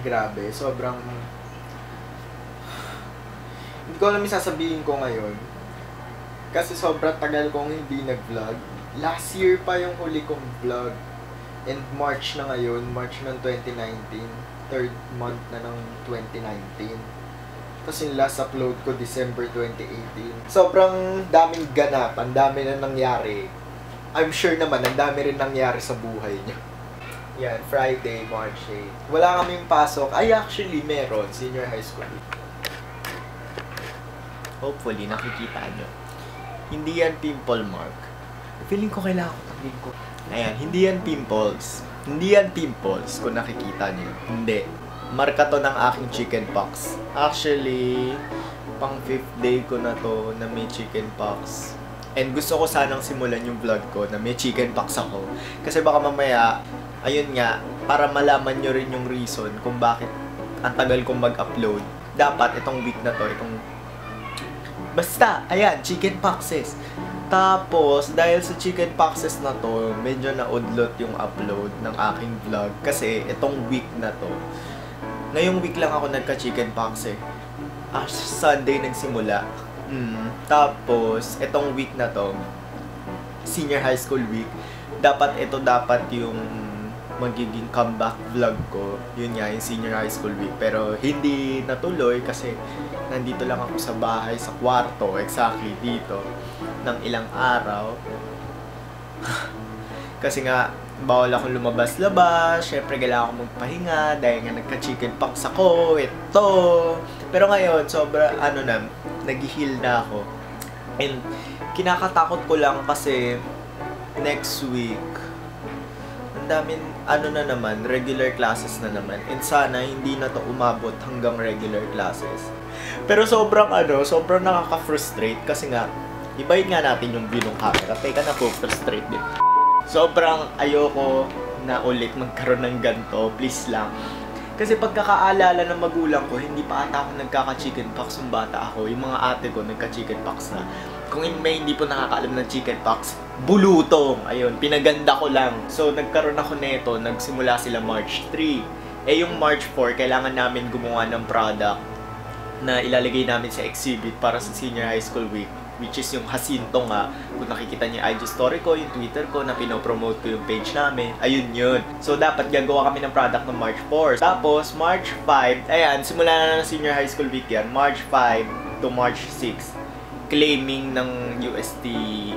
grabe, sobrang... Hindi ko alam yung sasabihin ko ngayon. Kasi sobrang tagal kong hindi nag-vlog. Last year pa yung huli kong vlog. And March na ngayon, March ng 2019. Third month na ng 2019. Tapos yung last upload ko, December 2018. Sobrang daming ganap, ang dami na nangyari. I'm sure naman, ang dami rin nangyari sa buhay niyo. Yan, Friday, March 8. Wala kaming pasok. Ay, actually, meron. Senior high school. Hopefully, nakikita nyo. Hindi yan pimple mark. Feeling ko kailangan ko tabihin ko. Ayan, hindi yan pimples. Hindi yan pimples kung nakikita nyo. Hindi. Marka to ng aking chicken pox. Actually, pang 5th day ko na to na may chicken pox. And gusto ko sanang simulan yung vlog ko na may chicken pox ako. Kasi baka mamaya, ayun nga, para malaman nyo rin yung reason kung bakit ang tagal kong mag-upload. Dapat itong week na to, basta, ayan, chicken poxes. Tapos, dahil sa chicken poxes na to, medyo naudlot yung upload ng aking vlog. Kasi itong week na to, ngayong week lang ako nagka-chicken pox eh. Sunday nagsimula. Tapos, itong week na to, senior high school week, dapat yung magiging comeback vlog ko. Yun nga, yung senior high school week. Pero hindi natuloy kasi nandito lang ako sa bahay, sa kwarto, exactly dito, ng ilang araw. Kasi nga, bawal akong lumabas-labas, syempre kailangan akong magpahinga dahil nga nagka-chicken pox ako, ito. Pero ngayon, nag-heal na ako. And kinakatakot ko lang kasi next week, ang daming, regular classes na naman. And sana hindi na to umabot hanggang regular classes. Pero sobrang nakaka-frustrate kasi nga, ibahin nga natin yung view ng camera. Teka na po, frustrate din. Sobrang ayoko na ulit magkaroon ng ganito, please lang. Kasi pagkakaalala ng magulang ko, hindi pa ata ako nagkaka-chicken pox nung bata ako. Yung mga ate ko nagka-chicken pox na. Kung may hindi po nakakaalam ng chicken pox, bulutong. Ayun, pinaganda ko lang. So, nagkaroon ako nito, nagsimula sila March 3. Yung March 4, kailangan namin gumawa ng product na ilalagay namin sa exhibit para sa senior high school week. Which is yung Jacinto nga. Kung nakikita niyo yung IG story ko, yung Twitter ko, na pinopromote ko yung page namin. Ayun yun. So, dapat gagawa kami ng product ng March 4. Tapos, March 5, ayan, simula na ng senior high school week yan. March 5 to March 6. Claiming ng UST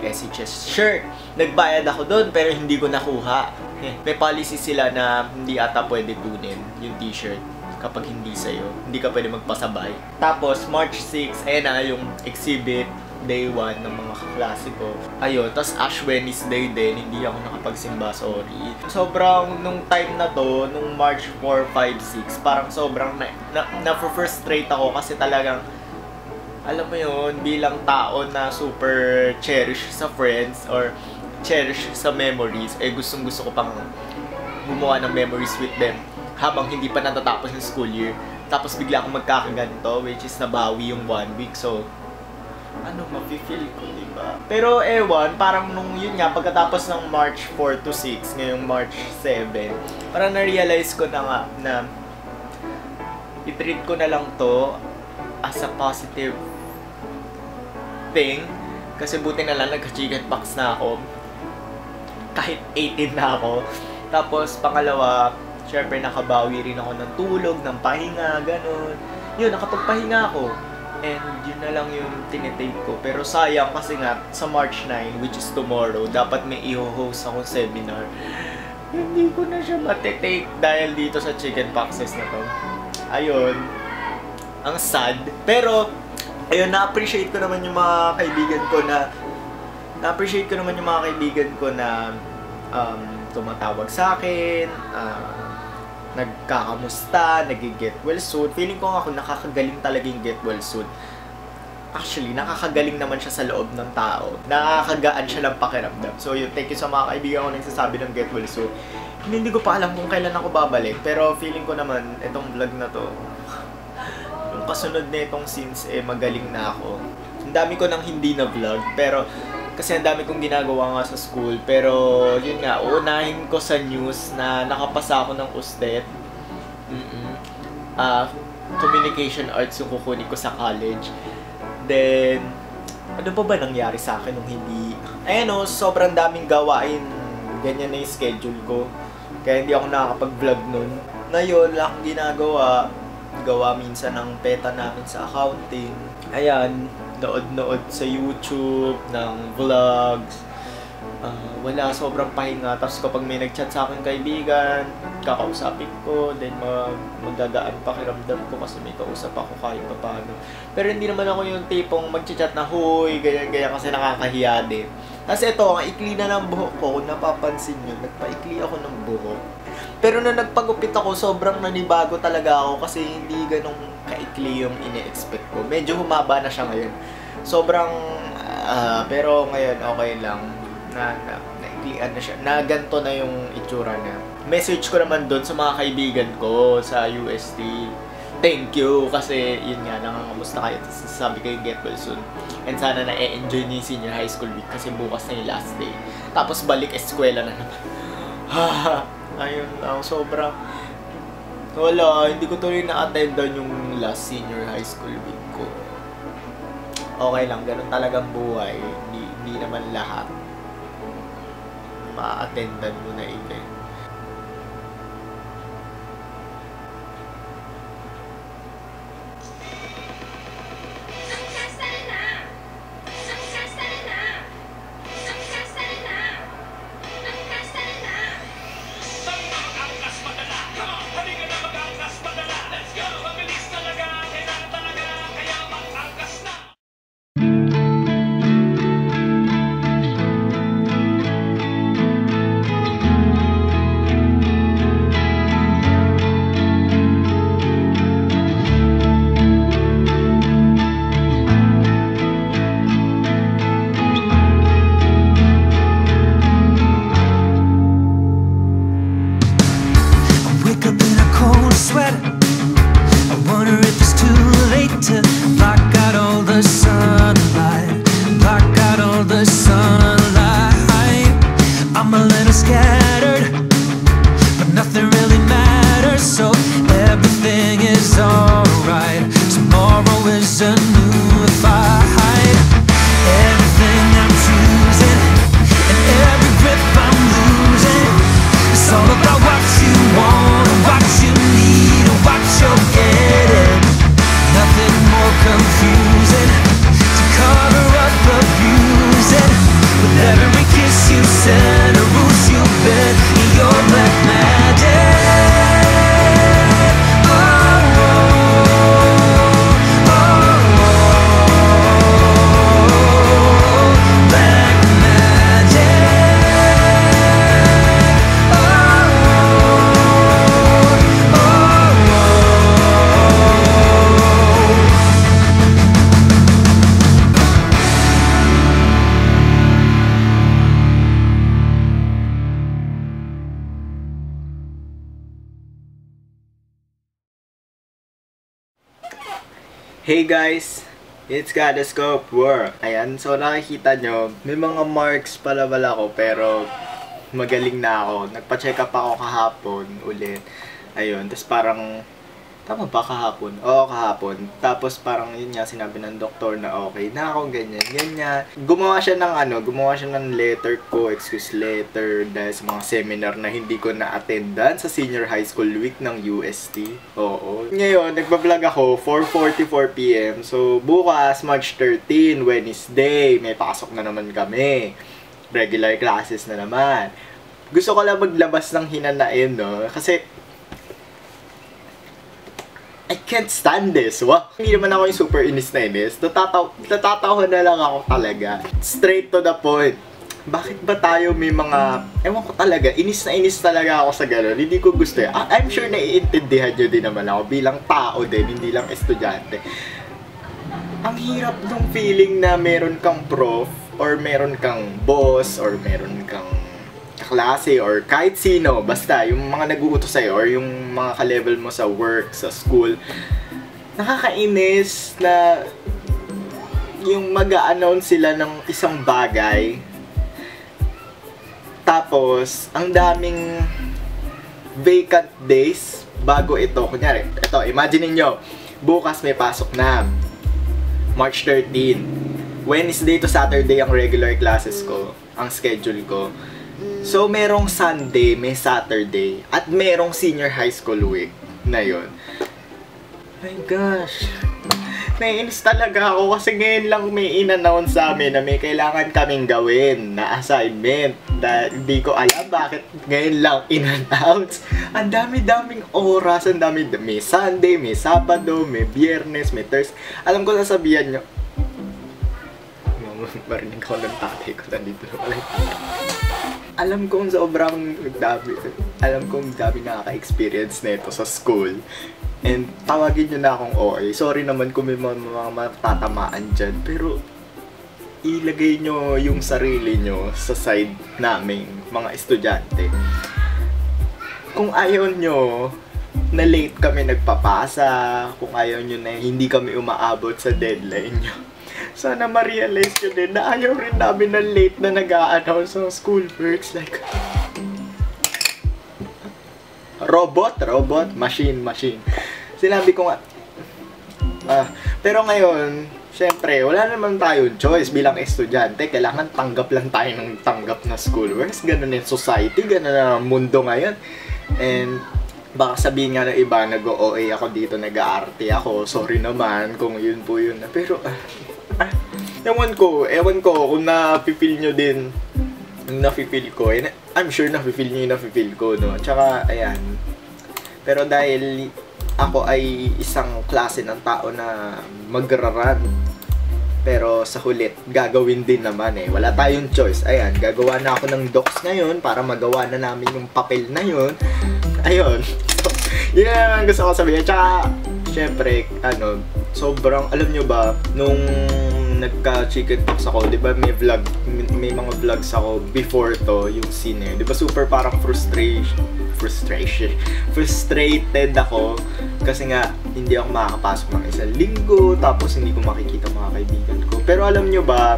SHS shirt. Nagbayad ako doon, pero hindi ko nakuha. May policy sila na hindi ata pwede kunin yung t-shirt kapag hindi sa'yo. Hindi ka pwede magpasabay. Tapos, March 6, ayan na yung exhibit. Day 1 ng mga kaklase ko. Ayun, tas Ash Wednesday din, hindi ako nakapagsimba, sorry. Sobrang, nung time na to, nung March 4, 5, 6, parang sobrang na-frustrate ako kasi talagang, alam mo yun, bilang tao na super cherish sa friends or cherish sa memories, gustong gusto ko pang gumawa ng memories with them habang hindi pa natatapos yung school year. Tapos bigla akong magkakaganto, which is nabawi yung 1 week, so mafe-feel ko, diba? Pero ewan, parang nung yun nga, pagkatapos ng March 4 to 6, ngayong March 7, parang na-realize ko na nga na i-treat ko na lang to as a positive thing. Kasi buti na lang nagka-chicken pox na ako. Kahit 18 na ako. Tapos pangalawa, syempre nakabawi rin ako ng tulog, ng pahinga, ganun. Yun, nakapagpahinga ako. And yun na lang yung tinitake ko. Pero sayang kasi nga, sa March 9, which is tomorrow, dapat may i-host akong seminar. Hindi ko na siya matitake dahil dito sa chicken poxes na to. Ayun. Ang sad. Pero, ayun, na-appreciate ko naman yung mga kaibigan ko na tumatawag sa akin, nagkakamusta, nag-get well soon. Feeling ko ako nakakagaling talaga yung get well soon. Actually, nakakagaling naman siya sa loob ng tao. Nakakagaan siya ng pakiramdam. So yun, thank you sa mga kaibigan ko nagsasabi ng get well soon. Hindi ko pa alam kung kailan ako babalik. Pero feeling ko naman, itong vlog na to, yung kasunod na itong scenes, magaling na ako. Ang dami ko nang hindi na vlog, pero kasi ang dami kong ginagawa nga sa school. Pero yun nga, uunahin ko sa news na nakapasa ako ng USTED. communication arts yung kukunin ko sa college. Then, ano pa ba nangyari sa akin nung hindi... Ayan o, sobrang daming gawain. Ganyan na yung schedule ko. Kaya hindi ako nakakapag-vlog nun. Ngayon, wala akong ginagawa. Gawa minsan ng peta namin sa accounting. Ayan, nood-nood sa YouTube, ng vlogs. Wala, sobrang pahinga. Tapos kapag may nag-chat sa akin kaibigan, kakausapin ko, then magagaan pakiramdam ko kasi may kausap ako kahit pa paano. Pero hindi naman ako yung tipong mag-chat na, huy, ganyan-ganyan kasi nakakahiya din. Kasi ito, ang ikli na ng buhok ko, kung napapansin nyo, nagpaikli ako ng buhok. Pero nung nagpagupit ako, sobrang nanibago talaga ako kasi hindi ganong kaikli yung ine-expect ko. Medyo humaba na siya ngayon. Sobrang, pero ngayon okay lang. Naiklian na siya. Na ganito na yung itsura niya. Message ko naman doon sa mga kaibigan ko sa UST. Thank you kasi yun nga, nangangamusta kayo. Sabi ko yung get well soon. And sana na-enjoy niyo yung senior high school week kasi bukas na yung last day. Tapos balik eskwela na naman. Ayun lang, sobrang... Wala, hindi ko tuloy na-attendan yung last senior high school week ko. Okay lang, ganun talagang buhay. Hindi naman lahat ma-attendan mo na event. Hey guys! It's Gadescope Work! Ayan, so nakikita nyo, may mga marks pala ako pero magaling na ako. Nagpa-check up ako kahapon ulit. Ayun, tapos parang... Tama ba kahapon? Oo, kahapon. Tapos parang yun nga, sinabi ng doktor na okay na ako, ganyan. Gumawa siya ng letter ko, excuse letter, dahil sa mga seminar na hindi ko na-attendan sa senior high school week ng UST. Oo. Ngayon, nagbablog ako, 4:44 PM. So, bukas, March 13, Wednesday, may pasok na naman kami. Regular classes na naman. Gusto ko lang maglabas ng hinanain, no? Kasi, I can't stand this. Wow. Hindi naman ako yung super inis na inis. Natatawa na lang ako talaga. Straight to the point. Bakit ba tayo may mga... Ewan ko talaga. Inis na inis talaga ako sa gano'n. Hindi ko gusto eh. I'm sure naiintindihan nyo din naman ako bilang tao din, hindi lang estudyante. Ang hirap nung feeling na meron kang prof, or meron kang boss, or meron kang kaklase or kahit sino, basta yung mga nag-uutos sa'yo or yung mga ka-level mo sa work, sa school, nakakainis na yung mag-a-announce sila ng isang bagay tapos ang daming vacant days bago ito, kunyari, ito, imagine niyo bukas may pasok na. March 13. Wednesday to Saturday ang regular classes ko, ang schedule ko. So, merong Sunday, may Saturday, at merong senior high school week na yun. My gosh. Naiinis talaga ako kasi ngayon lang may in-announce sa amin na may kailangan kaming gawin na assignment. Hindi ko alam bakit ngayon lang in-announce. Ang dami-daming oras, ang dami. May Sunday, may Sabado, may Biyernes, may Thursday. Alam ko sasabihan nyo. Marinig ako ng tatay ko nandito na pala. Alam kong sobrang dami. Alam kong dami nakaka-experience na ito sa school. And tawagin nyo na akong OA. Sorry naman kung may mga matatamaan dyan. Pero ilagay nyo yung sarili nyo sa side naming mga estudyante. Kung ayaw nyo na late kami nagpapasa, kung ayaw nyo na hindi kami umaabot sa deadline nyo, sana ma-realize nyo din na ayaw rin namin na late na nag-a-announce sa school works. Like, robot, machine. Sinabi ko nga, pero ngayon, syempre, wala naman tayong choice bilang estudyante. Kailangan tanggap lang tayo ng tanggap na schoolworks. Ganun yung society, ganun na mundo ngayon. And baka sabihin nga ng iba, nag-OA ako dito, nag-aarte ako. Sorry naman kung yun po yun. Pero, ewan ko kung na-feel nyo din yung na-feel ko. And I'm sure na-feel nyo yung na-feel ko, no? Tsaka, ayan. Pero dahil ako ay isang klase ng tao na magraran. Pero sa hulit, gagawin din naman eh. Wala tayong choice. Ayan, gagawa na ako ng docs ngayon para magawa na namin yung papel na yun. Ayun. So, yun ang gusto ko sabihin. Tsaka, syempre, sobrang, alam nyo ba, nung nagka-chicken pox ako, di ba may mga vlogs ako before to, yung scene di ba super parang frustrated ako kasi nga hindi ako makakapasok ng isang linggo, tapos hindi ko makikita mga kaibigan ko. Pero alam nyo ba,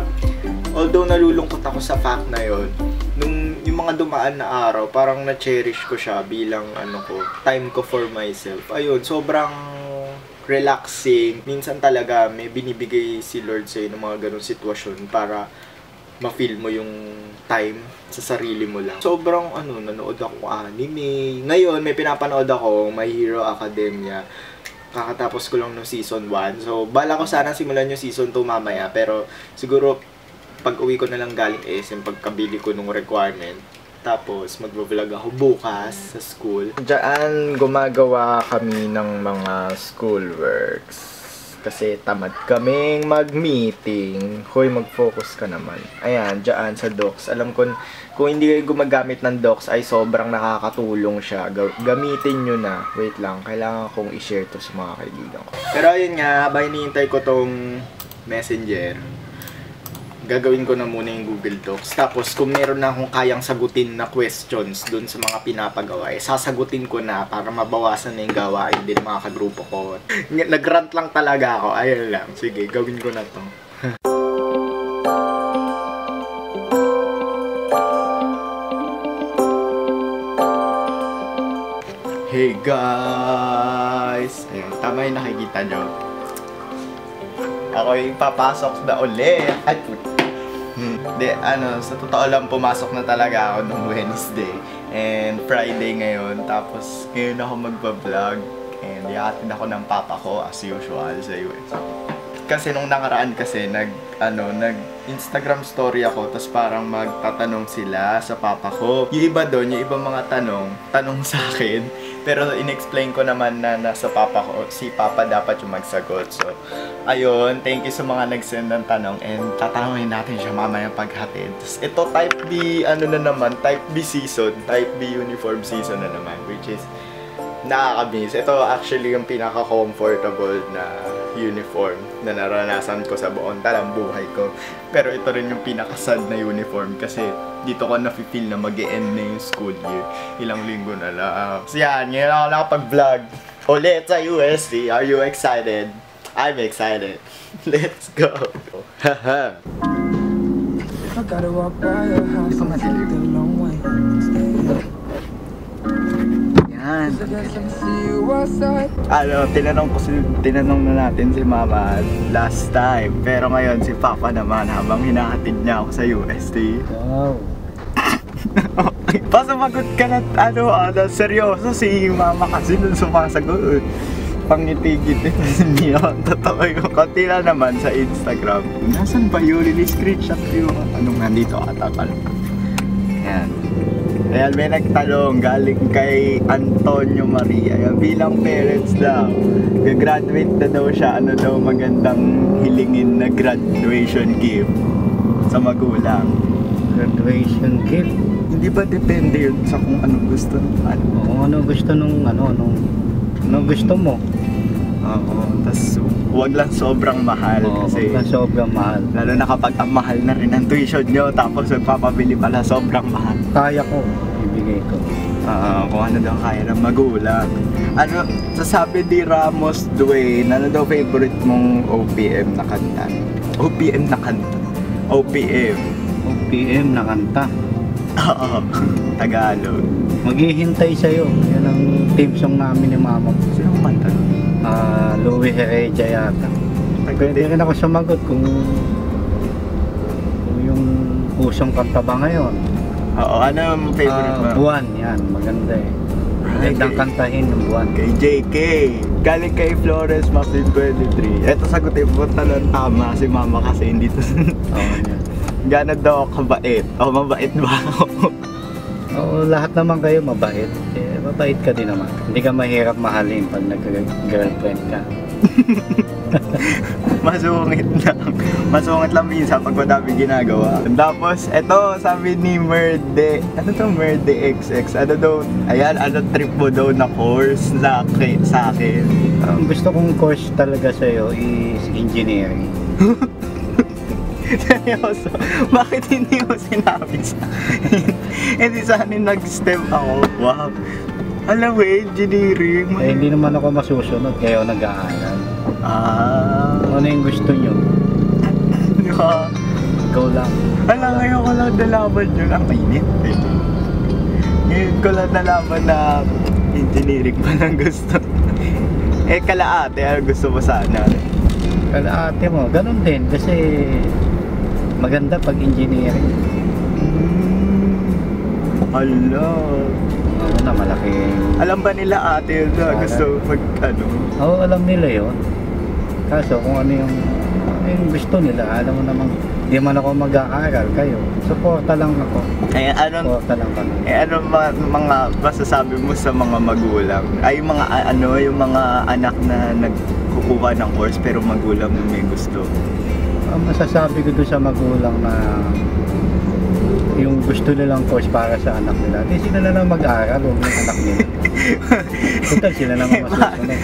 although nalulungkot ako sa fact na yon, nung yung mga dumaan na araw, parang na-cherish ko siya bilang time ko for myself. Ayun, sobrang relaxing. Minsan talaga may binibigay si Lord sa'yo ng mga ganong sitwasyon para ma-feel mo yung time sa sarili mo lang. Sobrang nanood ako anime. Ngayon may pinapanood ako, My Hero Academia. Kakatapos ko lang ng season 1. So bala ko sana simulan yung season 2 mamaya, pero siguro pag uwi ko na lang galing SM, pagkabili ko ng requirement, tapos mag-vlog ako bukas sa school. Diyan gumagawa kami ng mga schoolworks kasi tamad kaming mag-meeting. Hoy, mag-focus ka naman. Ayan, diyan sa docs. Alam ko, kung hindi kayo gumagamit ng docs ay sobrang nakakatulong siya. Gamitin nyo na. Wait lang, kailangan kong i-share to sa mga kaibigan ko. Pero ayun nga, habang hinihintay ko tong messenger, gagawin ko na muna yung Google Docs. Tapos, kung meron na akong kayang sagutin na questions dun sa mga pinapagawa, sasagutin ko na para mabawasan na yung gawain din mga kagrupo ko. Nagrant lang talaga ako. Ayun lang. Sige, gawin ko na to. Hey guys! Ayun, tama yung nakikita nyo. Ako yung papasok na ulit. Ay, hindi, sa totoo lang, pumasok na talaga ako nung Wednesday and Friday ngayon. Tapos, ngayon ako magpa-vlog and ihatid ako ng papa ko as usual sa US. Kasi nung nakaraan kasi, nag-Instagram story ako, tapos parang magtatanong sila sa papa ko. Yung iba doon, yung ibang mga tanong sa akin. Pero in-explain ko naman na nasa papa ko, si papa dapat yung magsagot. So, ayun, thank you sa mga nag-send ng tanong and tatanungin natin siya mamaya paghatid. Ito type B, type B season, type B uniform season na naman, which is nakakamiss. Ito actually yung pinaka-comfortable na uniform na naranasan ko sa buong talang buhay ko. Pero ito rin yung pinaka-sad na uniform kasi dito ko na-feel na mag-e-end na yung school year. Ilang linggo na lang. So yan, ngayon ako nakapag-vlog ulit sa USD. Are you excited? I'm excited. Let's go! Haha! Yan. Tinanong na natin si Mama last time. Pero ngayon si Papa naman habang hinahatid niya ako sa UST. Wow. Pasumagot ka na seryoso si Mama kasi nung sumasagot. Pangiti-giti hindi ako totoo yung konti lang naman sa Instagram. Nasaan ba yun? Screenshot yung nandito ata pala. Yan. Ayan, may nagtanong galing kay Antonio Maria. Ayan, bilang parents daw, gagraduate na daw siya, magandang hilingin na graduation gift sa magulang. Graduation gift? Hindi ba depende yun sa kung anong gusto? Oo, ano gusto ano gusto mo? Oo, tas huwag lang sobrang mahal. Oo, kasi huwag lang sobrang mahal. lalo na kapag ang mahal na rin ang tuition nyo, tapos magpapabili pala sobrang mahal. Kaya ko, ibigay ko. Kung ano daw kaya ng magulang. Sasabi ni Ramos Dwayne, ano daw favorite mong OPM na kanta? OPM na kanta? OPM. OPM na kanta. Oo, Tagalog. Maghihintay sa'yo. Yan ang team song namin ni Mama. Sino ang kanta? Louie Heredia yata. Pwede rin ako sumagot kung yung usong kanta ba ngayon. Oo, ano ang favorite mo? Buwan, yan. Maganda eh. Magandang kantahin ng Buwan. Kay JK. Galing kay Flores Muffin 23. Eto sagutin mo talon tama si Mama kasi hindi to. Oo, yan. Gano'n daw ako kabait? O mabait ba ako? Oo, lahat naman kayo mabait. Mabait ka din naman. Hindi ka mahirap mahalin pag nagka-girlfriend ka. Masungit lang. Masungit lang minsan pag madami ginagawa. Tapos, eto, sabi ni Merde. Ano to Merde XX? Ano daw? Ayan, trip mo daw na course sa akin. Ang gusto kong course talaga sa'yo is engineering. Seryoso? Bakit hindi mo sinabi sa akin? Hindi sana nag-step ako. Wow. Alam mo, engineering. Hindi naman ako masusunod, kaya ako nag-aaral. Ano yung gusto nyo? Ikaw lang. Ngayon ko lang nalaman yun. Ang mainit eh. Ngayon ko lang nalaman na engineering pa lang gusto. Kalaate, ano gusto mo sana? Kalaate mo, ganun din. Kasi maganda pag engineering. Hala. Ano na, malaking... Alam ba nila ate yun na gusto mag Oo, alam nila yun. Kaso kung ano yung gusto nila, alam mo namang hindi man ako mag-aaral kayo. Suporta lang ako. Suporta lang kami. Mga masasabi mo sa mga magulang? Ay, yung mga anak na nagkukuha ng course pero magulang mo may gusto. Ang masasabi ko doon sa magulang na yung gusto nilang course para sa anak nila, di sila na lang mag-aaral o yung anak nila. Total sila naman masusunod.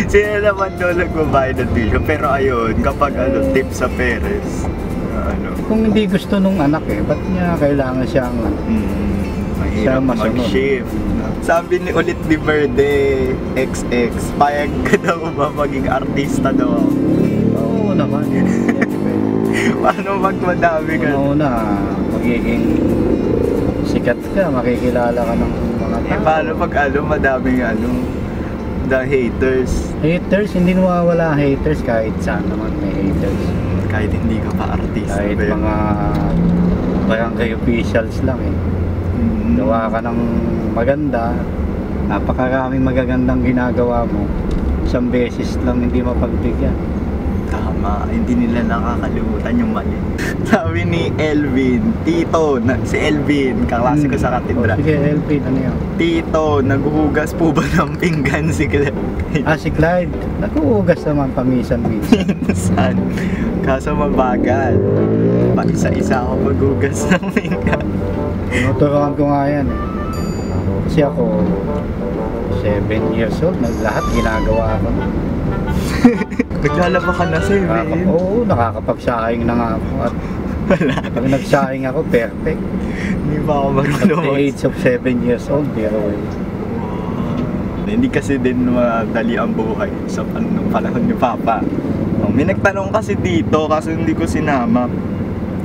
Sila naman doon nagbabayad ng tuition. Pero ayun, kapag tip sa parents, kung hindi gusto nung anak ba't niya kailangan siyang mahirap mag-shift. Sabi ulit ni Verde XX, payag ka daw ba maging artista daw? Oo naman. Paano magmadami ka? Una, magiging sikat ka, makikilala ka ng mga tao. Paano pag madaming the haters? Haters, hindi nawawala haters kahit saan naman may haters. Kahit hindi ka pa artista. Kahit mga barangay officials lang Gawa ka ng maganda, napakaraming magagandang ginagawa mo. Isang beses lang hindi mapagbigyan. Tama, hindi nila nakakalimutan yung mali. Sabi ni Elvin, Tito, si Elvin, kaklase ko sa katedra. Sige Elvin, ano yun? Tito, naghuhugas po ba ng pinggan si Clyde? Si Clyde, naghuhugas naman paminsan-minsan. Saan? Kaso mabagal. Pag isa-isa ako maghugas ng pinggan. Tinuturuan ko nga yan Kasi ako 7 years old, lahat ginagawa ko. Naglalaba ka na, sir. Oo, nakakapagsaing na nga ako. At pag nagsaing ako, perfect. Hindi pa ako marunong. At the age of 7 years old, pero hindi kasi din madali ang buhay sa panahon ni Papa. May nagtanong kasi dito, kasi hindi ko sinama.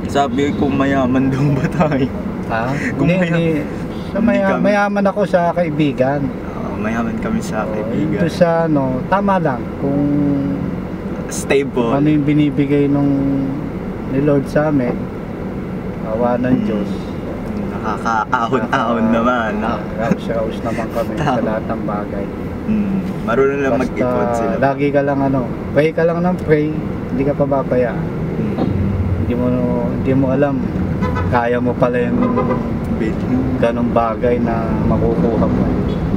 Sabi ko mayaman daw ba tayo? Hindi. Sa Hindi kami- mayaman ako sa kaibigan. Mayaman kami sa kaibigan. Ito sa ano, tama lang kung Stable. ano yung binibigay ni Lord sa amin. Awa ng Diyos. Nakakaahon-ahon naman. Raus naman kami sa lahat ng bagay. Marunong lang mag-ipon sila. Lagi ka lang ano, pray ka lang ng pray, hindi ka pababayaan. Hindi mo alam, kaya mo pala yung ganong bagay na makukuha mo.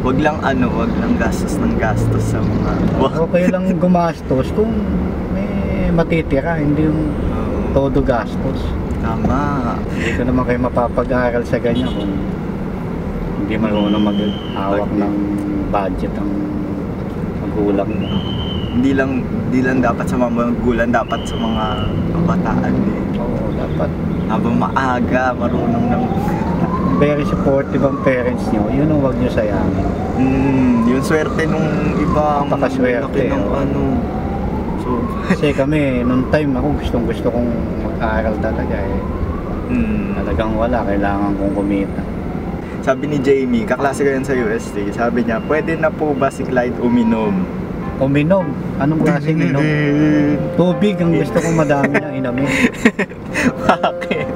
Wag lang gastos ng gastos sa mga... Okay lang gumastos kung may matitira, hindi yung todo gastos. Tama. Hindi ko naman kayo mapapag-aaral sa ganyan kung hindi marunong mag-hawak ng budget ang magulang mo. Hindi lang dapat sa mga magulang, dapat sa mga kabataan din. Oo, dapat. Habang maaga, marunong ng... Very supportive ang parents nyo, yun ang huwag nyo sayangin. Yung swerte nung iba, Napakaswerte, ng oh. So, Kasi kami, nung time ako, gusto kong mag-aaral talaga eh. Talagang wala, kailangan kong kumita. sabi ni Jamie, kaklase ko yan sa UST, sabi niya, pwede na po ba si Clyde uminom? Uminom? Anong klaseng inom? Tubig ang gusto kong madami na inamin. Bakit?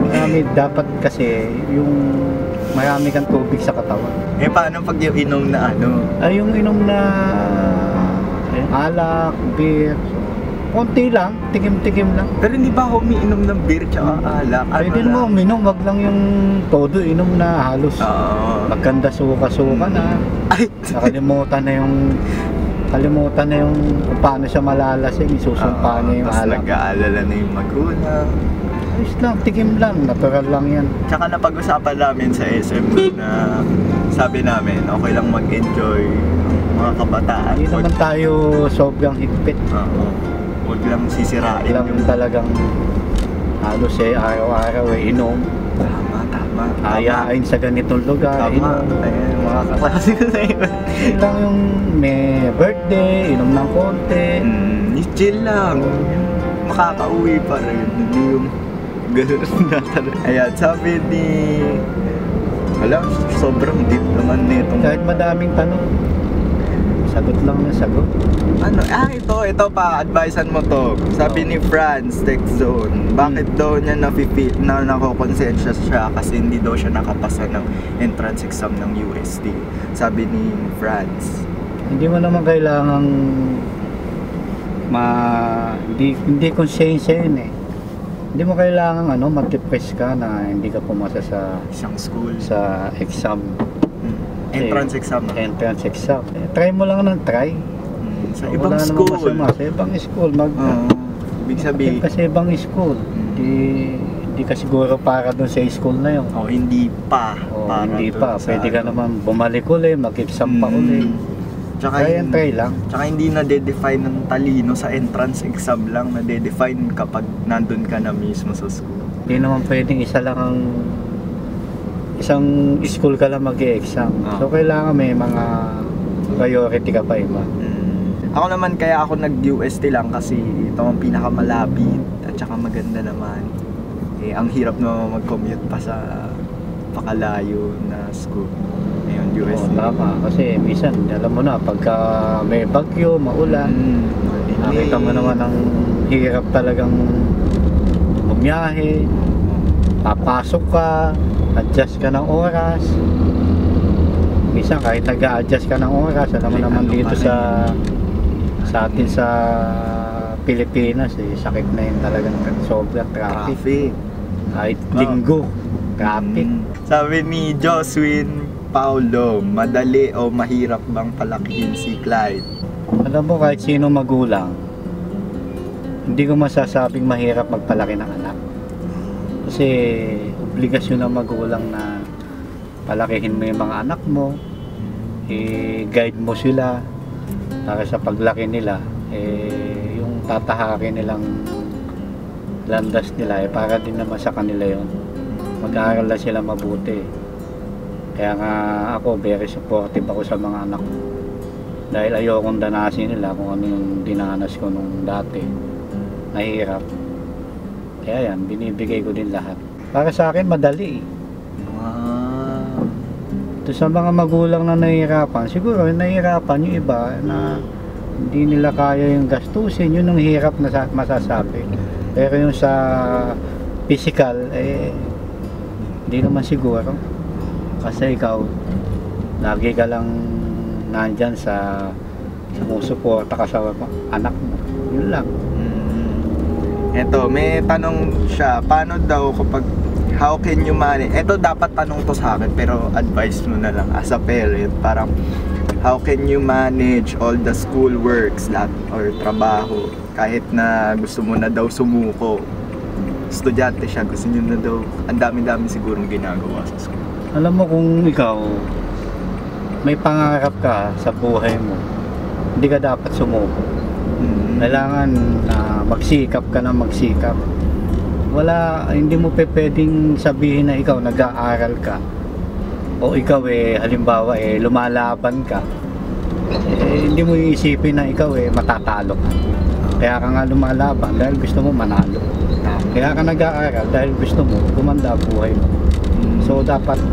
Marami, dapat kasi yung marami kang tubig sa katawan. Paano pag yung inom na ano? Ay, yung inom na alak, beer, konti lang, tikim-tikim lang. Pero hindi ba ako umiinom ng beer tsaka alak? Pwede mo uminom, wag lang yung todo inom na halos. Oo. Magkanda suka-suka na. Ay! Nakalimutan na yung kung paano siya malalasing, isusumpa niya yung Tapos alak. nag-aalala na yung magulang. Ayos lang, tikim lang, natural lang yan. Tsaka napag-usapan namin sa SM na sabi namin, okay lang mag-enjoy ang mga kabataan. Hindi naman tayo sobrang higpit. Oo. Huwag lang sisirain Lang yung... talagang halos araw-araw inom. Tama. Ayain sa ganitong lugar, Tama. inom. Ayan, mga kaklase ko na yun. Yun lang yung may birthday, inom ng konti. Chill lang. Makakauwi pa rin. Hindi yung gano'n na talaga. Ayan, sabi ni... Wala, sobrang deep naman nitong... Kahit madaming tanong, sagot lang na sagot. Ano? Ito pa, advisean mo to. Sabi ni Franz, Tech Zone, bakit daw niya na-feel na nakokonsensya siya kasi hindi daw siya nakapasa ng entrance exam ng UST. Sabi ni Franz. Hindi mo naman kailangang hindi konsensya yun eh. Hindi mo kailangan mag-depress ka na hindi ka pumasa sa Isang school. sa exam. Entrance exam. Entrance exam. Try mo lang ng try. Sa Wala ibang namang school. masama. Sa ibang school. Ibig sabihin, Kasi ibang school. Hindi ka siguro para doon sa school na yun. hindi pa. Para Hindi dun pa. sa Pwede ka ano. naman bumalik ulit, mag-exam pa ulit. Tsaka Try lang. Tsaka hindi na-define ng talino sa entrance exam lang, na-define kapag nandun ka na mismo sa school. Hindi naman pwedeng isang school ka lang mag-e-exam. So kailangan may mga priority ka pa iba. Ako naman kaya ako nag-UST lang kasi ito ang pinakamalapit at saka maganda naman. Ang hirap na mag-commute pa sa pakalayo na school. Ngayon, UST. Tama. Kasi minsan, alam mo na, pagka may bagyo, maulan, nakita mo naman ang hirap talagang bumiyahe, papasok ka, adjust ka ng oras. Minsan kahit nag-a-adjust ka ng oras, alam mo naman dito sa atin sa Pilipinas, sakit na yun talagang sobrang traffic. Kahit linggo, traffic. Sabi ni Joswin Paulo, madali o mahirap bang palakihin si Clyde? Alam mo, kahit sino magulang, hindi ko masasabing mahirap magpalaki ng anak. Kasi obligasyon ng magulang na palakihin mo yung mga anak mo, i-guide mo sila para sa paglaki nila, yung tatahakin nilang landas nila, para din naman sa kanila yon. Mag-aaral na sila mabuti. Kaya nga ako, very supportive ako sa mga anak ko. Dahil ayokong danasin nila kung ano yung dinanas ko nung dati. Nahirap. Kaya yan, binibigay ko din lahat. Para sa akin, madali. Doon sa mga magulang na nahihirapan, siguro nahihirapan yung iba na hindi nila kaya yung gastusin, yun ang hirap na masasabi. Pero yung sa physical, hindi naman siguro. Kasi ikaw, lagi ka lang nandyan sa sumusuporta ka sa anak mo. Yun lang. Eto, may tanong siya, paano daw kapag how can you manage? Eto dapat tanong to sa akin pero advice mo na lang as a parent, parang how can you manage all the school works lahat or trabaho kahit na gusto mo na daw sumuko? Estudyante siya, gusto niyo na daw, ang dami-dami sigurong ginagawa sa school. Alam mo kung ikaw may pangarap ka sa buhay mo, hindi ka dapat sumuko. Kailangan magsikap ka na magsikap. Hindi mo pwedeng sabihin na ikaw nag-aaral ka o ikaw halimbawa lumalaban ka, hindi mo iisipin na ikaw matatalo ka. Kaya ka nga lumalaban dahil gusto mo manalo. Kaya ka nag-aaral dahil gusto mo gumanda buhay mo. So dapat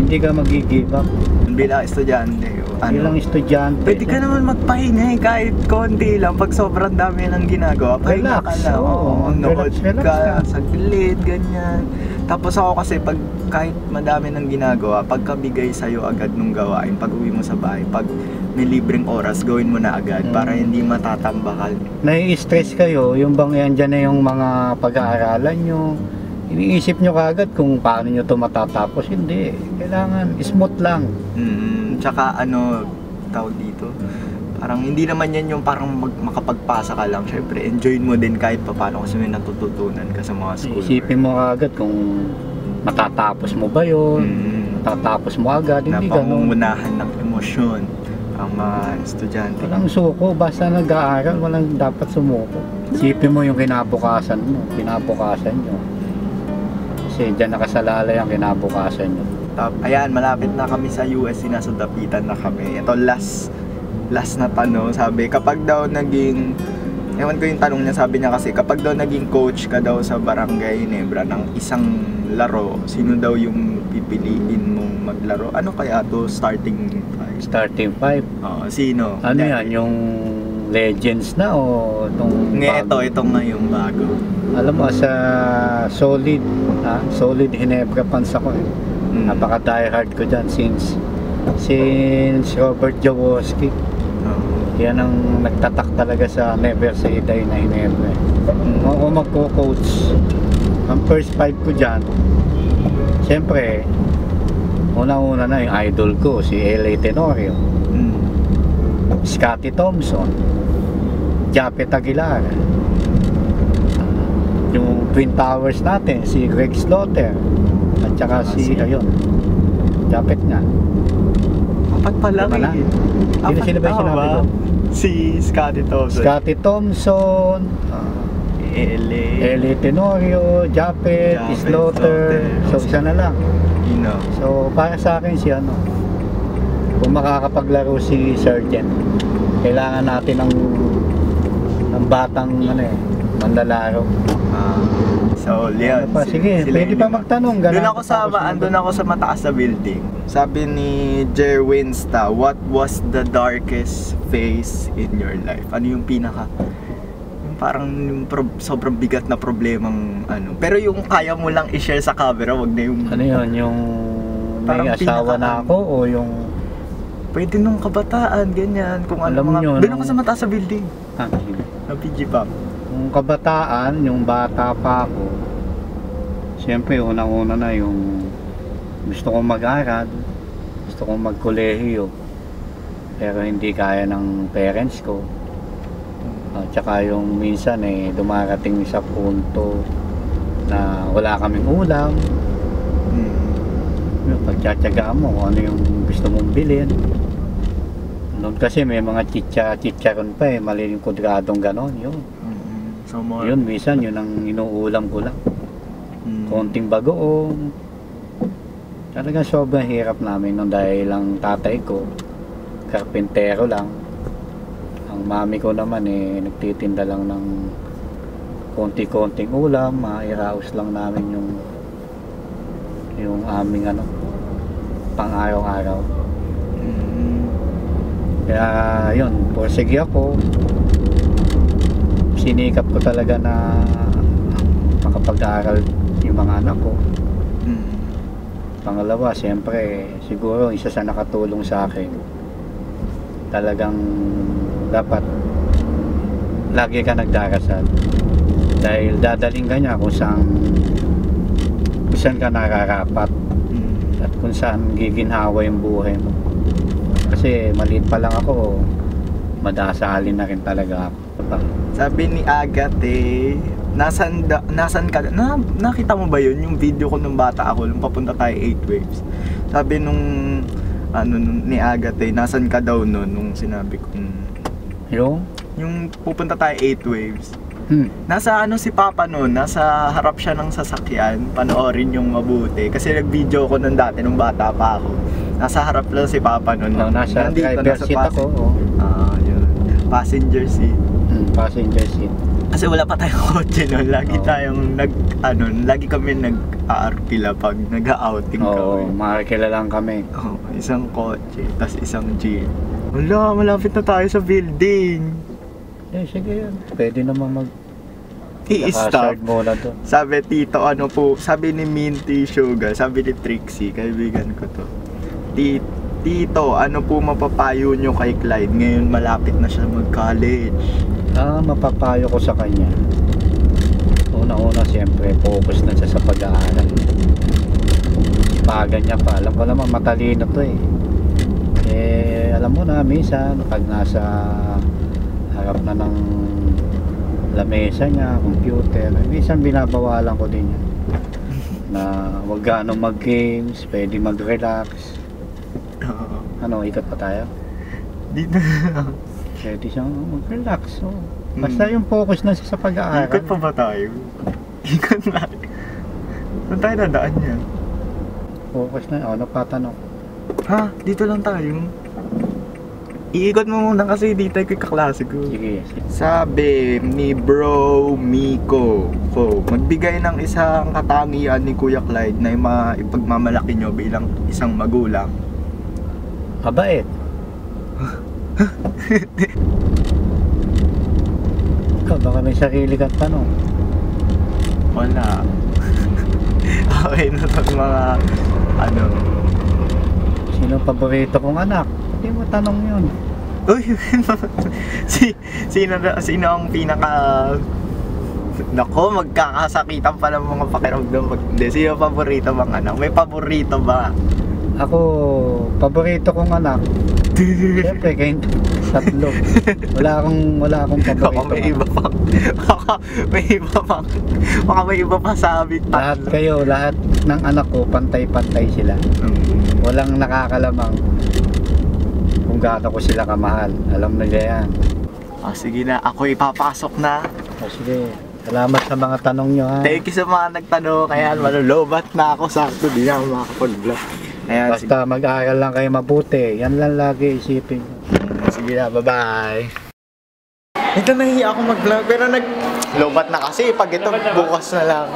hindi ka mag-give up. Bilang estudyante, Bilang estudyante, pwede ka naman magpahinga kahit konti lang pag sobrang dami ng ginagawa. Pahinga ka lang. Nood ka, saglit, ganyan. Tapos ako kasi pag kahit madami ng ginagawa, pagkabigay sa'yo agad nung gawain, pag uwi mo sa bahay, pag may libreng oras, gawin mo na agad para hindi matatambakan. Nai-stress kayo, yung bang yan dyan na yung mga pag-aaralan nyo, iniisip nyo kaagad kung paano nyo ito matatapos. Hindi, kailangan smooth lang. Tsaka tawag dito, parang hindi naman yan yung parang makapagpasa ka lang. Syempre, enjoy mo din kahit paano kasi may natututunan ka sa mga school. Isipin mo kaagad kung matatapos mo ba yun, matatapos mo agad, hindi ganun. Napangungunahan ng emosyon ang mga estudyante. Walang suko, basta nag-aaral, walang dapat sumuko. Isipin mo yung kinabukasan mo, kinabukasan nyo. Kasi dyan nakasalalay ang kinabukasan nyo. Ayan, malapit na kami sa US, sinasadapitan na kami. Ito last na tanong, sabi kapag daw naging, ewan ko yung tanong niya, sabi niya kasi kapag daw naging coach ka daw sa Barangay Ginebra ng isang laro, sino daw yung pipiliin mong maglaro? Ano kaya to, starting 5? Starting 5? Sino? Ano yan, yung legends na o itong bago? Ito nga yung bago. Alam mo, sa solid Ginebra fans ako napaka diehard ko dyan since Robert Jaworski. Yan ang nagtatak talaga sa Never Say Die na Ginebra. Ako magko-coach, ang first 5 ko dyan, siyempre una-una na yung idol ko si L.A. Tenorio, Scotty Thompson, Japet Aguilar, yung Twin Towers natin si Greg Slaughter, at saka Japet nga. Apat pala Sino ba yung sinabi ko? Si Scotty Thompson. Scotty Thompson, L.A. Tenorio, Japet, Slaughter. So isa na lang. So para sa akin kung makakapaglaro si Sergeant, kailangan natin ng batang manlalaro. So, Leon. Sige, pwede pa magtanong. Doon ako sa mataas na building. Sabi ni Jer Winsta, what was the darkest phase in your life? Ano yung parang sobrang bigat na problemang Pero yung kaya mo lang i-share sa camera, wag na yung... Ano yun? Yung may asawa na ako o yung... Pwede nung kabataan, ganyan. Kung alam nyo, doon ako sa mataas na building. Na PG Pop. Yung kabataan, yung bata pa ako, siyempre unang-una na yung gusto kong mag-aral, gusto kong mag-kolehiyo, pero hindi kaya ng parents ko. Tsaka yung minsan dumarating sa punto na wala kaming ulam. Pagtsatsagaan mo kung ano yung gusto mong bilhin. Noon kasi may mga chicharon pa maliling kwadradong ganon yun. Yun, minsan yun ang inuulam ko lang. Konting bagoong. Talagang sobrang hirap namin nung dahil lang tatay ko, karpentero lang. Ang mami ko naman nagtitinda lang ng konti-konting ulam, mairaos lang namin yung aming pang araw-araw. Mm. Kaya yun, pursige ako. Sinikap ko talaga na makapag-aaral yung mga anak ko. Mm. Pangalawa, siyempre, siguro isa sa nakatulong sa akin, talagang dapat lagi ka nagdarasal. Dahil dadaling ka niya kung saan ka nararapat Mm. at kung saan giginhawa yung buhay mo. Kasi maliit pa lang ako, madasalin na rin talaga ako. Sabi ni Agate, nasan ka? Nakita mo ba yun? Yung video ko nung bata ako, nung papunta tayo 8 Waves. Sabi nung ni Agate, nasan ka daw nun nung sinabi ko. Yung pupunta tayo 8 Waves. Nasa si Papa nun, nasa harap siya ng sasakyan, panoorin yung mabuti. Kasi nag-video ko nun dati nung bata pa ako. Nasa harap lang si Papa nun. Nasa driver seat ako. Yun. Passenger seat. Passenger seat. Kasi wala pa tayong kotse nun. Lagi tayong lagi kami nag-aarkila pag nag-outing kami. Makakila lang kami. Isang kotse, tas isang jeep. Wala, malapit na tayo sa building. Sige yan. Pwede naman I-stop. muna to. Sabi Tito, sabi ni Minty Sugar, sabi ni Trixie, kaibigan ko to. Tito, ano po mapapayo nyo kay Clyde? Ngayon malapit na siya mag-college. Mapapayo ko sa kanya. Una-una siyempre, focus na siya sa pag-aaral. Pagan niya pa. Alam ko naman, matalino to eh. Alam mo na, minsan, pag nasa harap na ng lamesa niya, computer, minsan binabawalan ko din yan. Na wag gaano mag-games, pwede mag-relax. Ikot pa tayo? Dito. Pwede siyang mag-relax. Basta yung focus na siya sa pag-aaral. Ikot pa ba tayo? Ikot na. Saan tayo nadaan niya? Focus na, napatanong. Ha? Dito lang tayo? Iikot mo muna kasi dito ay kaklase ko. Sige. Sabi ni Bro Miko magbigay ng isang katangian ni Kuya Clyde na ipagmamalaki nyo bilang isang magulang. Mabait. Ikaw, baka may sarili kang tanong. Wala. Okay na itong mga Sino ang paborito kong anak? Hindi mo tanong yun. Uy, sino ang pinaka... Nako, magkakasakitan pa ng mga pakiramdam. Hindi, sino paborito bang anak? May paborito ba? Ako, paborito kong anak. Siyempre, kayong tatlo. Wala akong paborito. Baka may iba pa. Baka may iba pa sabi. Lahat kayo, lahat ng anak ko, pantay-pantay sila. Walang nakakalamang kung gaano ko sila kamahal. Alam nila yan. Sige na, ako ipapasok na. Sige, salamat sa mga tanong nyo ha. Thank you sa mga nagtanong. Kaya malulobat na ako, sakto di na ako makapag-vlog. Basta mag-aaral lang kayo mabuti. Yan lang lagi isipin. Sige na, bye-bye. Ito, nahiya ako mag-vlog pero nag-lobat na kasi pag ito bukas na lang.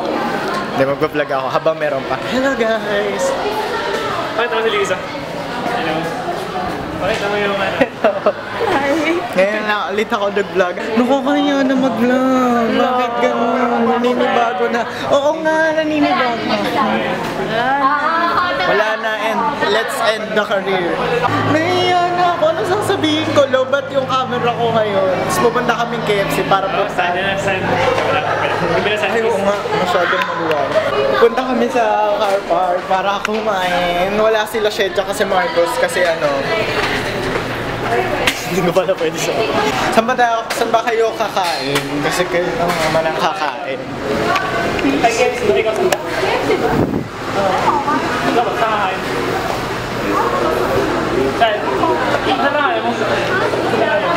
Hindi, mag-vlog ako habang meron pa. Hello guys! Pakita mo si Lisa. Hello. Pakita mo yung Ngayon lang ulit ako nag-vlog. Nakakaya na mag-vlog. Bakit ganun? Naninibago na. Oo nga, naninibago na. Wala na, and let's end the career. Nahiya na ako. Ano sasabihin ko? Lobat yung camera ko ngayon. Tapos pupunta kaming KFC para po sa... Ay, oo nga. Masyadong maluwag. Punta kami sa car park para kumain. Wala sila Shedja kasi Marcos kasi hindi ko pala pwede siya. Saan ba kayo kakain? Kasi kayo naman ang kakain.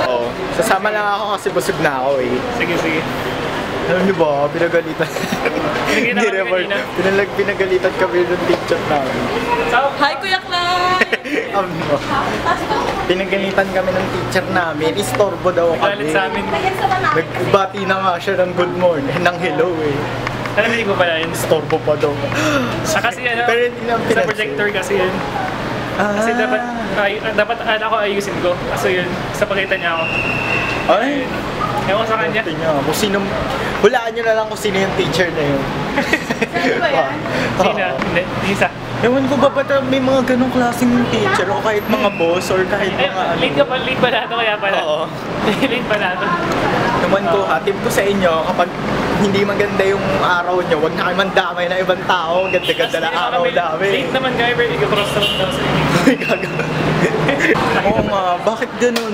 Oo. Sasama lang ako kasi busog na ako eh. Sige. Alam niyo ba, pinagalitan. Pinagalitan kami ng teacher namin. Hi, Kuya Clyde! Pinagalitan kami ng teacher namin. Istorbo daw kami. Galit sa amin. Nagbati na nga siya ng good morning, ng hello eh. Narinig mo pala yun? Istorbo pa daw. Kasi Pero hindi naman sa projector kasi yun. Kasi dapat ako ayusin ko. Kaso yun, sa pakita niya ako. Ay, Ewan ko sa kanya. kung sino, hulaan nyo na lang kung sino yung teacher na yun. Sino ba yan? Sino? Hindi, isa. Ewan ko ba ba't may mga ganong klaseng teacher o kahit mga boss or kahit Eh, mga ano. late pa nato kaya pala. Oo. Late pa nato. Naman ko, hatip ko sa inyo, kapag hindi maganda yung araw nyo, huwag na kayo mandamay na ibang tao. Ganda-ganda na araw namin. Late naman kami, pero i-cross out daw sa inyo. Oo nga, bakit ganun?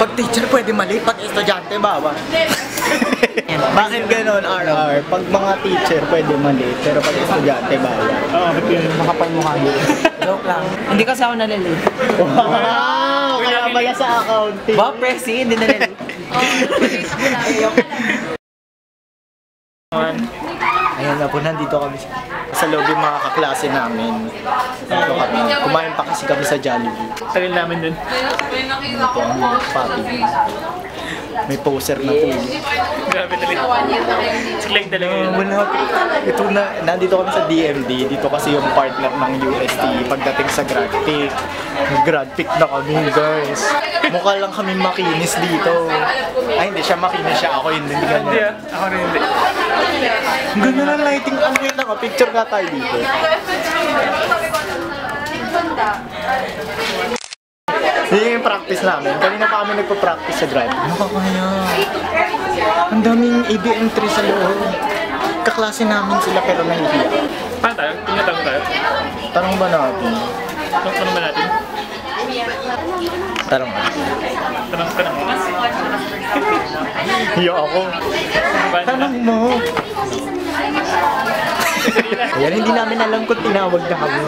Pag teacher pwede mali, pag estudyante baba. Bakit ganun, RR? Pag mga teacher pwede mali, pero pag estudyante bawal. Oo, Makapal mukha niyo. Joke lang. Hindi kasi ako nalilate. Wow! Kaya pala sa accounting. Ba, Presi, hindi nalilate. Ayan na po, nandito kami sa loob yung mga kaklase namin. Nandito kami. Kumain pa kasi kami sa Jollibee. Saril namin dun. Ito ang papi. May poser na po. Grabe talaga. Siklag talaga yun. Wala. Ito na, nandito kami sa DMD. Dito kasi yung partner ng UST pagdating sa grad pick. Grad pick na kami, guys. Mukha lang kami makinis dito. Ay, hindi siya makinis siya. Ako yun din. Hindi Ganyan. ako rin hindi. Ang ganda ng lighting. Ang wait na ka. Picture ka tayo dito. Yun yung practice namin. Kanina pa kami nagpa-practice sa drive. Ano ka kaya? Ang daming ABM3 sa loob. Kaklase namin sila pero nahihiya. Paano tayo? Tingnan tayo. Tanong ba natin? Tanong ba natin? Tanong natin. Tanong. Hiyo ako. Tanong mo. Ayan, hindi namin alam kung tinawag na kami.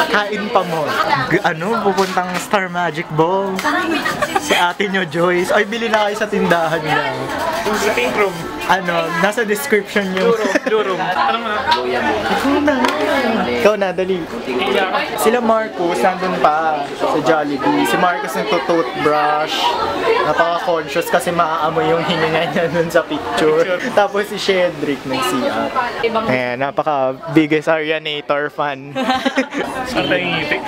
Kain pa mo. Pupuntang Star Magic Ball. Si ate nyo, Joyce. Ay, bili na kayo sa tindahan niya. Sa pink room. Nasa description yung... Blue room. Tanong mo na. Ikaw na, dali. Sila Marcus, nandun pa sa Jollibee. Si Marcus nagto-toothbrush. Napaka-conscious kasi maaamoy yung hininga niya dun sa picture. Tapos si Shedrick nag-CR. Ayan, napaka-biggest Arianator fan. Saan tayo ngipik?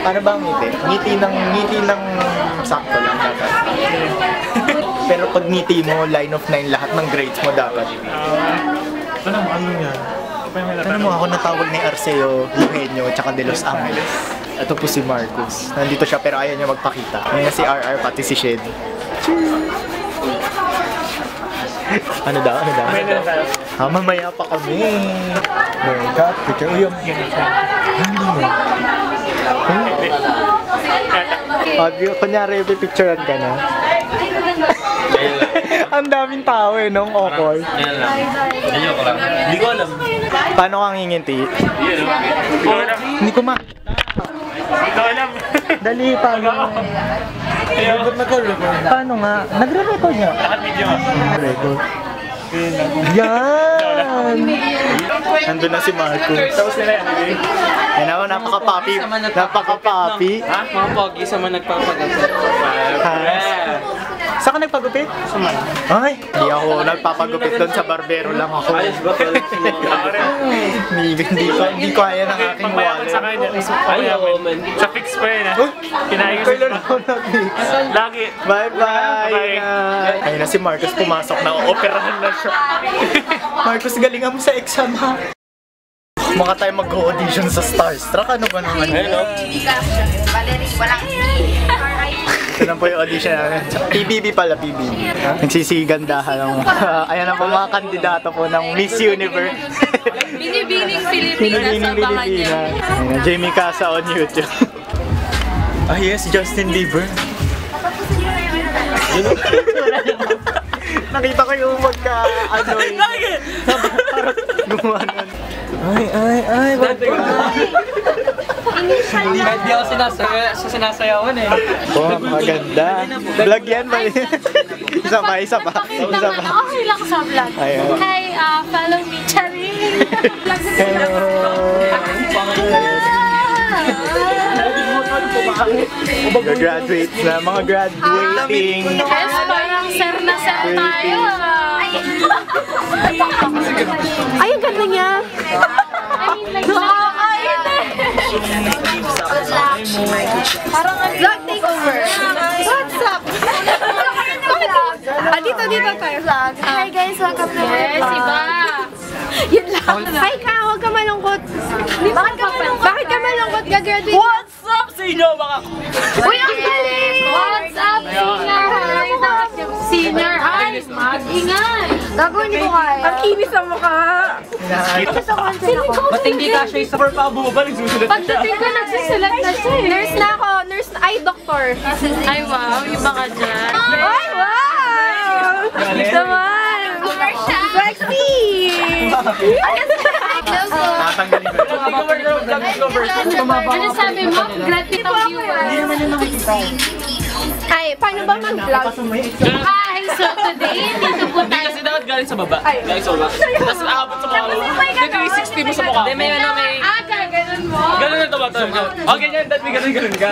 Ano ba ang ngiti? Ngiti ng sakto lang dapat. Pero pag ngiti mo, line of 9 lahat ng grades mo dapat. Ano yan? Ano mo ako natawag ni Arceo, Eugenio, tsaka De Los Angeles. Ito po si Marcus. Nandito siya pero ayaw niya magpakita. Ngayon si RR pati si Shed. Ano daw? May na tayo. Mamaya pa kami. God, picture. Uy, yung... Hindi mo. Kunyari, pipicturean ka na. Ang daming tao nung awkward. Yan lang. Ayoko lang. Hindi ko alam. Paano kang nginginti? Hindi ko alam. Hindi ko ma... Hindi ko alam. Dali, paano? Paano nga? Nagre-record niya. Lahat video mo. Record. Yan! Nandun na si Marco. Tapos nila yan. Yan ako, napaka-papi. Napaka-papi. Ha? Mga pogi sa mga nagpapagapit. Saan ka nagpagupit? Sa man. Ay, hindi ako nagpapagupit doon sa barbero lang ako. Ayos ba tol? Hindi ko kaya ng aking Pagmayapon sa wallet. kanya. Ayaw, man. Sa fix pa yun. Pinayos. Kailan ako nag-mix? Lagi. Bye-bye! Bye. Ayun na si Marcus pumasok na. Operahan na siya. Marcus, galingan mo sa exam ha. Maka tayo mag-audition sa Starstruck. Ano ba naman yun? Ito lang po yung audition namin. PBB pala, PBB. Nagsisigandahan lang. Ayan na po mga kandidato po ng Miss Universe. Binibining Pilipinas sa bangan niya. Ayan, Jamie Casa on YouTube. Ah yes, Justin Bieber. Nakita ko yung ano yun. Parang gumawa nun. Ay, wag ba? Hindi ako sinasayawan eh. Oh, maganda. Vlog yan ba? Isa pa. Okay lang sa vlog. Ayun. Hi, follow me, Charing. Hello. Graduates na, mga graduating. Yes, parang sir na sir tayo. Ay, ang ganda niya. Nakakainis. Parang vlog takeover. What's up? Dito tayo. Hi guys, welcome to my vlog. Iba. Yun lang. Hi ka, huwag ka malungkot. Bakit ka malungkot? Gagraduate. What's up sa inyo mga Uy, ang galing! What's up, senior? Ay, mag-ingay. Gago, hindi ko kaya. Ang kinis sa mukha. Ba't hindi ka siya isa? Super pa bumaba, nagsusulat na siya. Pagdating ko, nagsusulat na siya eh. Nurse na ako. Ay, doktor. Ay, wow. Iba ka dyan. Ay, wow! Naman! Sexy! Tatanggalin ko. Ano sabi mo? Gratis ang viewers. Ay, paano ba mag-vlog? Hi! So today, dito po Hindi tayo. kasi dapat galing sa baba. Galing sa baba. Tapos aabot sa mukha mo. May 360 mo sa mukha mo. Hindi, may... Ganun mo. Ganun na ito. Oh, ganyan. Dahil may ganun ka.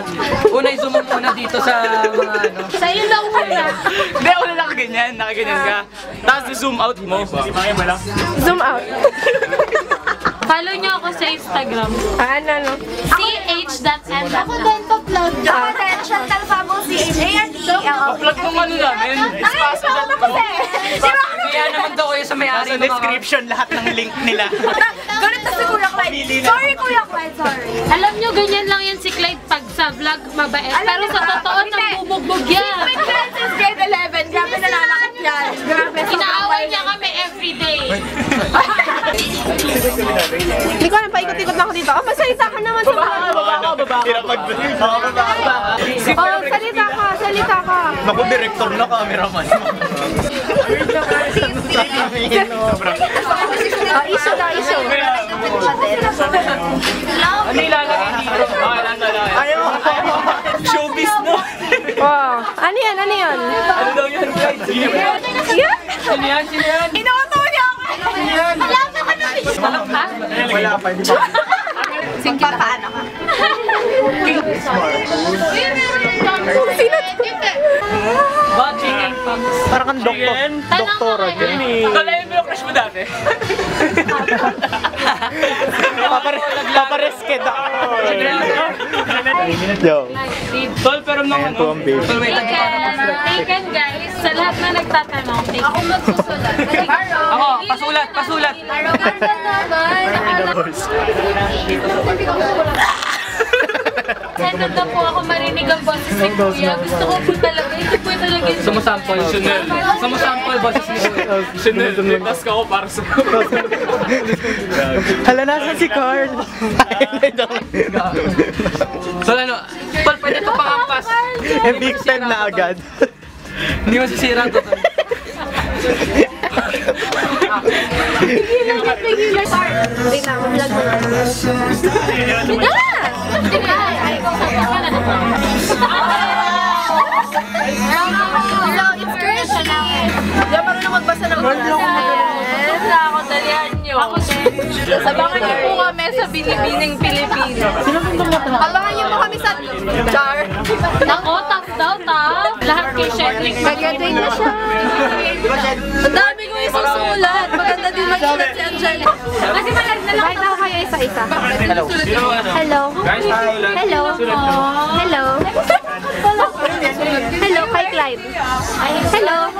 Unay zoom mo muna dito sa mga ano. Sa'yo lang muna. Hindi, una nakaganyan. Nakaganyan ka. Tapos zoom out mo. Zoom out. Follow niyo ako sa Instagram. Ano? ch.n. Ako din upload ko. Chantal Fabo, C-H-A-R-T-L. Plug mo ano namin. Espaso dyan ko. Kaya naman daw kayo sa may-ari Sa ng mga... description lahat ng link nila. Ganun na si Kuya Clyde. Sorry, Kuya Clyde, sorry. Alam niyo, ganyan lang yan si Clyde pag sa vlog mabait. Pero sa totoo, nagbubugbog yan. With friends is grade 11. Grabe na lalakit yan. Grabe. Inaaway niya kami everyday. Hindi ko alam, paikot-ikot lang ako dito. Oh, masalita ka naman sa mga. Oh, salita ka. Naku, director na, cameraman. Issue na, issue. Ano ilalagay dito? Ayaw. Showbiz no. Wow. Ano yan? Ano daw yan, guys? Sige. Sino yan? Inuuto niya ako. Alam na ka na. Wala pa, hindi pa. Sige, paano ka? Sino to? Ba, chicken pox. Parang kang doktora dyan. Kalayan mo yung crush mo dati. Paparesked ako. Yo. Tol, pero nung Ayan po ang baby. Taken guys, sa lahat na nagtatanong, ako magsusulat. Ako, pasulat. Arogante naman. Sana daw po ako marinig ang boses ni Kuya. Gusto ko po talaga, ito po talaga yung Sumusample. Sumusample boses ni Kuya. Chanel, task ako para sa... Hala, nasan si Carl? So ano, Tol, pwede ito pangampas. Big 10 na agad. Hindi mo sisira to. Wait lang, vlog mo na. So, it's great. Hindi ako marunong magbasa ng Basta ako, dalihan nyo. Ako din. Sabangan niyo po kami sa Binibining Pilipinas. Abangan niyo po kami sa Jar. Nako, tough daw, tough. Lahat kay Shetling. Mag-graduate na siya. Ang dami ko isusulat. Maganda din mag-sulat si Angelica. Kasi malag na lang. Kahit ako kayo isa-isa. Hello. Hello. Hello. Hello. Hello, kay Clyde. Hello.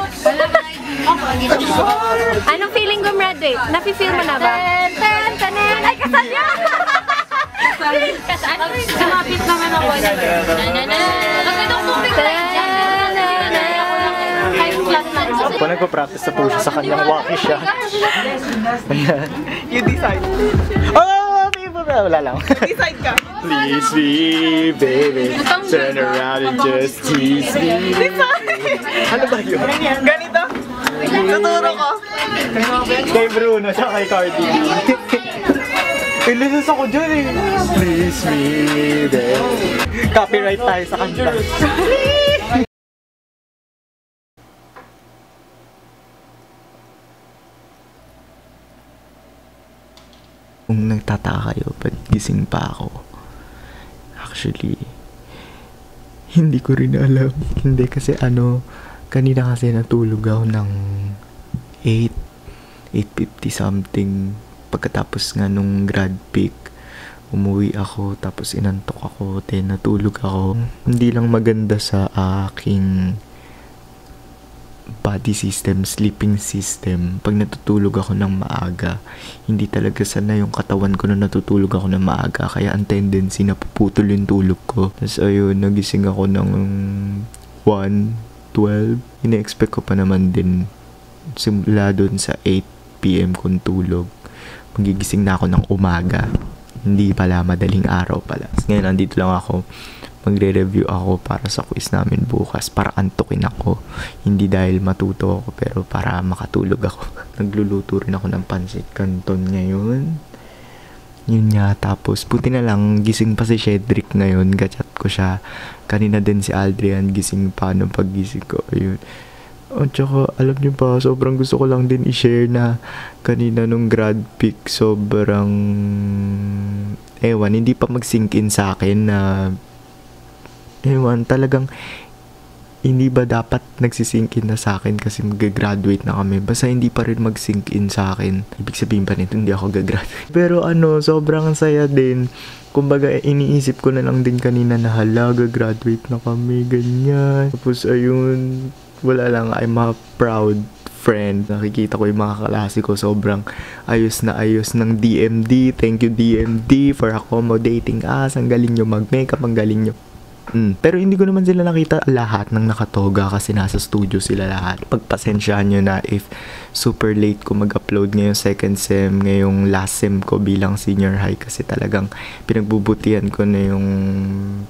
Anong feeling gumraduate? Napi-feel mo na ba? Ay, kasal niya! Sumapit naman ako. Nagkadong tubig na Ako nagpa-practice na po siya sa kanyang wacky siya. You decide. Oh, people! Wala lang. Decide ka. Please me, baby. Turn around and just tease me. Ano ba yun? Ganito? Tuturo ko. Kay Bruno, siya kay Cardi B. Ilisas ako dyan eh. Please me, baby. Copyright tayo sa kanta. Kung nagtataka kayo, ba't gising pa ako? Actually, hindi ko rin alam. Hindi kasi kanina kasi natulog ako ng 8:50 something. Pagkatapos nga nung grad pick, Umuwi ako, tapos inantok ako, then natulog ako. Hindi lang maganda sa aking body system, sleeping system. Pag natutulog ako ng maaga, hindi talaga sanay yung katawan ko na natutulog ako ng maaga. Kaya ang tendency na puputol yung tulog ko. Tapos ayun, nagising ako ng 1:12. Ina-expect ko pa naman din simula dun sa 8 PM kong tulog. Magigising na ako ng umaga. Hindi pala, madaling araw pala. Ngayon, andito lang ako. Magre-review ako para sa quiz namin bukas. Para antukin ako. Hindi dahil matuto ako, pero para makatulog ako. Nagluluto rin ako ng pancit canton ngayon. Yun nga, tapos buti na lang, gising pa si Cedric ngayon. Gachat ko siya. Kanina din si Aldrian, gising pa nung paggising ko. Ayun. At saka, alam niyo pa, sobrang gusto ko lang din i-share na kanina nung grad pic, sobrang ewan, hindi pa mag-sink in sa akin na ewan, talagang hindi ba dapat nagsisink in na sa akin kasi mag-graduate na kami. Basta hindi pa rin mag-sink in sa akin. Ibig sabihin pa nito, hindi ako gagraduate. Pero sobrang saya din. Kumbaga, iniisip ko na lang din kanina na hala, gagraduate na kami, ganyan. Tapos ayun, wala lang, I'm a proud friend. Nakikita ko yung mga kaklase ko, sobrang ayos na ayos ng DMD. Thank you DMD for accommodating us. Ang galing nyo mag-makeup, ang galing nyo. Pero hindi ko naman sila nakita lahat ng nakatoga kasi nasa studio sila lahat. Pagpasensyahan nyo na if super late ko mag-upload ngayong second sem, ngayong last sem ko bilang senior high kasi talagang pinagbubutihan ko na yung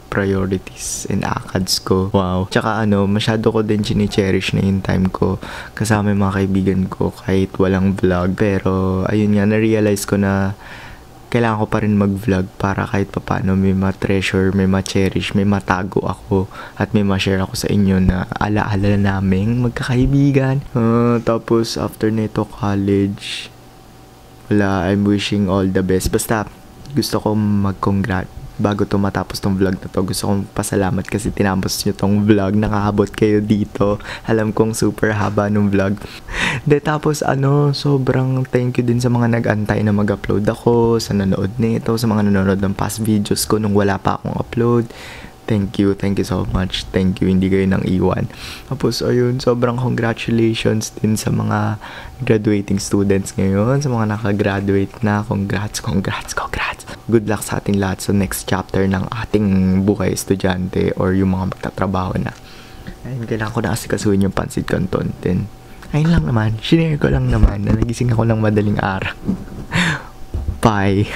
priorities and ACADS ko. Wow. Tsaka masyado ko din chine-cherish na yung time ko kasama yung mga kaibigan ko kahit walang vlog. Pero ayun nga, na-realize ko na kailangan ko pa rin mag-vlog para kahit papaano may ma-treasure, may ma-cherish, may matago ako at may ma-share ako sa inyo na ala-ala naming magkakaibigan. Tapos after nito college, I'm wishing all the best. Basta gusto ko mag-congrat. Bago to matapos tong vlog na to, gusto kong pasalamat kasi tinapos nyo tong vlog, nakahabot kayo dito. Alam kong super haba nung vlog. Tapos sobrang thank you din sa mga nag-antay na mag-upload ako, sa nanood nito, sa mga nanonood ng past videos ko nung wala pa akong upload. Thank you so much. Thank you, hindi kayo nang iwan. Tapos ayun, sobrang congratulations din sa mga graduating students ngayon, sa mga nakagraduate na. Congrats. Good luck sa ating lahat sa next chapter ng ating buhay estudyante or yung mga magtatrabaho na. Ayun, kailangan ko na asikasuhin yung pancit canton din. Ayun lang naman, shinare ko lang naman na nagising ako ng madaling araw. Bye!